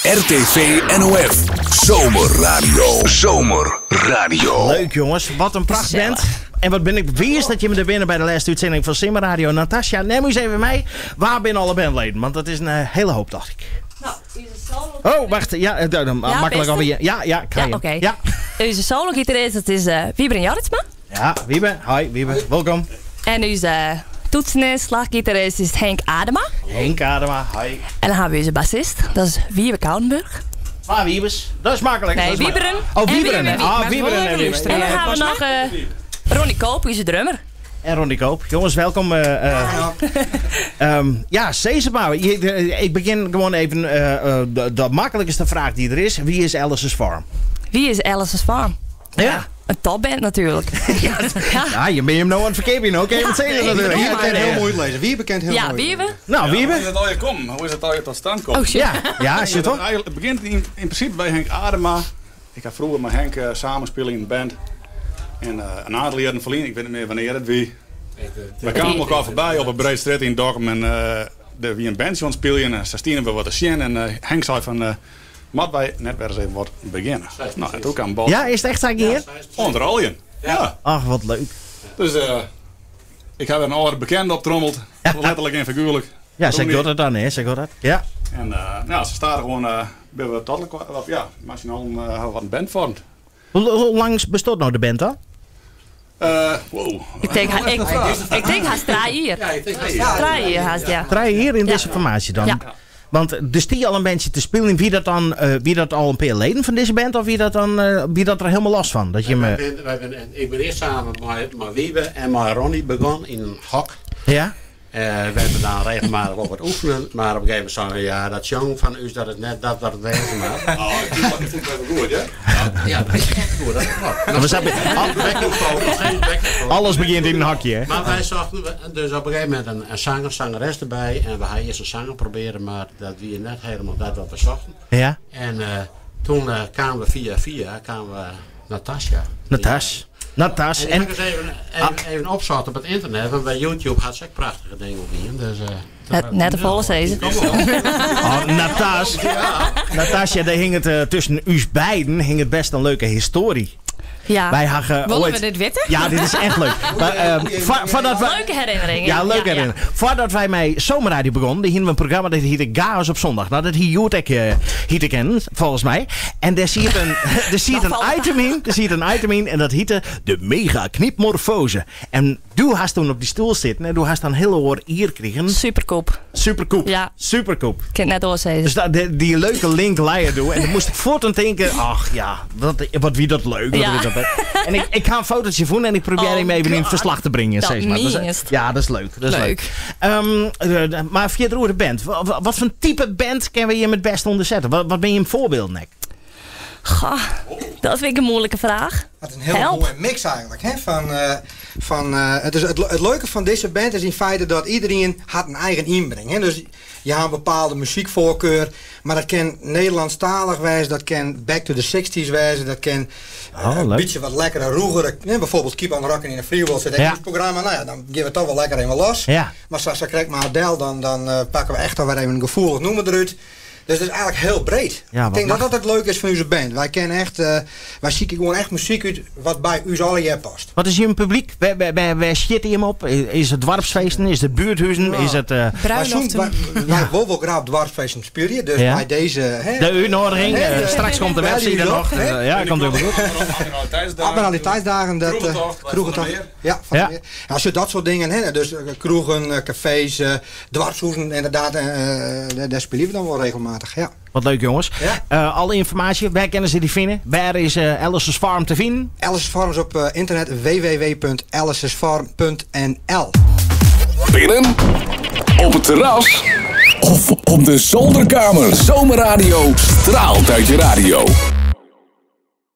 RTV NOF. Zomerradio. Leuk jongens, wat een prachtband. En wat ben ik beweerd dat je me er binnen bij de laatste uitzending van Simmerradio. Natasja, neem eens even mee. Waar zijn alle bandleden? Want dat is een hele hoop, dacht ik. Nou, onze solo... Oh, wacht. Ja, makkelijk alweer. Ja, krijg je. Oké. Ja. Onze solo-gitarist, dat is Wiebe Jarritsma. Ja, Wiebe. Hi, Wiebe. Welkom. En onze toetsenist, slaggitarist is Henk Adema. Henk Adema, hi. En dan hebben we onze bassist, dat is Wiebe Koudenburg. Ah, Wiebes. Dat is makkelijk. Nee, Wieberen. Oh, Wieberen. Ah, Wieberen en Wieberen. En dan hebben we nog Ronnie Koop, onze drummer. En Ronnie Koop. Jongens, welkom. Ja, Cezema. Ik begin gewoon even de makkelijkste vraag die er is. Wie is Alice's Farm? Wie is Alice's Farm? Ja. Een topband natuurlijk. Ja, je bent hem nou aan het verkepen. Oké, het zeggen natuurlijk. Wie bekend heel mooi lezen. Wie bekend heel mooi. Ja, Wiebe. Nou, Wiebe. Hoe is het al je komen? Hoe is het al je tot stand komen? Oh shit. Ja, shit toch? Het begint in principe bij Henk Adema. Ik heb vroeger met Henk samenspelen in een band. En een aantal jaren verliezen, ik weet niet meer wanneer het wie. We kwamen elkaar voorbij op een Breedstraat in Dokkum en wie een bandje aan het spelen en stien we wat te zien en Henk zei van moet wij net weer eens even wat beginnen. Nou, en toen kwam Bas. Ja, is het echt hier? Onder alien. Ja. Ach, wat leuk. Dus ik heb er een oude bekende op trommeld, letterlijk en figuurlijk. Ja, zeg dat dan, hè? Zeg dat. Ja. En ze staan gewoon, hebben we tot machinaal wat een band vormt. Hoe lang bestaat nou de band dan? Wow. Ik denk haast 3 jaar. Ja, ik denk 3 jaar haast, ja. 3 jaar in deze formatie dan? Ja. Want er stier al een bandje te spelen. Wie dat al een paar leden van deze band? Of wie dat er helemaal last van? Dat je ik ben eerst samen met Wiebe en met Ronnie begonnen in een hok. Ja? We hebben dan regelmatig op het oefenen. Maar op een gegeven moment zeggen we, ja, dat jong van u dat het net dat het wezen maar. Oh, ik vind het wel goed, hè? Ja, dat is echt goed, dat klopt. Alles begint in een hakje, hè? Maar wij zochten dus op een gegeven moment een zanger, zangeres erbij. En we hadden eerst een zanger proberen, maar dat wie net helemaal dat wat we zochten. Ja? En toen kwamen we via Natasja. Natas. En ik heb eens even opzocht op het internet, want bij YouTube had ze ook prachtige dingen op in. Dus, Net de volle season. Oh, Natasja, daar hing het tussen u beiden hing het best een leuke historie. Ja. Wij hadden Willen we dit weten? Ja, dit is echt leuk. Maar, leuke herinneringen. Ja, leuke herinneringen. Voordat wij met Zomerradio begonnen, hadden we een programma dat heette Chaos op zondag. Nou, dat hiet ik in, volgens mij. En daar zie je een item in en dat heette de mega knipmorfose. En du hast toen op die stoel zitten en du hast dan heel hoor hier gekregen. Superkoop. Ja. Superkoop. Ik kan het net doorzeggen. Dus die leuke link leiden doen. En dan moest ik voortaan denken, ach ja, wat wie dat leuk. En ik ga een fotootje voelen en ik probeer hem even in het verslag te brengen. Dat ja, dat is leuk. Dat is leuk. Maar via de band, wat voor type band kunnen we je het best onderzetten? Wat ben je een voorbeeld, Nek? Goh, dat vind ik een moeilijke vraag. Het is een heel mooie mix eigenlijk. Hè? Het leuke van deze band is in feite dat iedereen had een eigen inbreng. Hè? Dus je hebt een bepaalde muziekvoorkeur. Maar dat kan Nederlandstalig wijzen, dat kan Back to the 60s wijzen, dat kan een beetje wat lekkere roegere. Bijvoorbeeld Keep on Rockin' in a Free World, het programma. Nou ja, dan geven we het toch wel lekker even los. Ja. Maar zoals krijgt maar Adele, dan pakken we echt al weer even een gevoelig noemen eruit. Dus het is eigenlijk heel breed. Ja, ik denk dat dat het leuk is van onze band. Wij kennen echt, wij zien gewoon echt muziek uit wat bij u allen past. Wat is je publiek? Waar shit je hem op? Is het dwarpsfeesten? Is het buurthuizen? Is het bruiloften? Wij willen wel graag dwarpsfeesten spelen. Dus bij deze... de uitnodiging. Straks komt de website er nog. Ja, komt ook goed. Abnormaliteitsdagen. Kroegen. Ja, van meer. Als je dat soort dingen hebt, dus kroegen, cafés, dwarshoezen, inderdaad, daar spelen we dan wel regelmatig. Ja. Wat leuk, jongens. Ja. Alle informatie, waar kunnen ze die vinden? Waar is Alice's Farm te vinden? Alice's Farm is op internet www.alicesfarm.nl. Binnen, op het terras of op de zolderkamer. Zomerradio straalt uit je radio.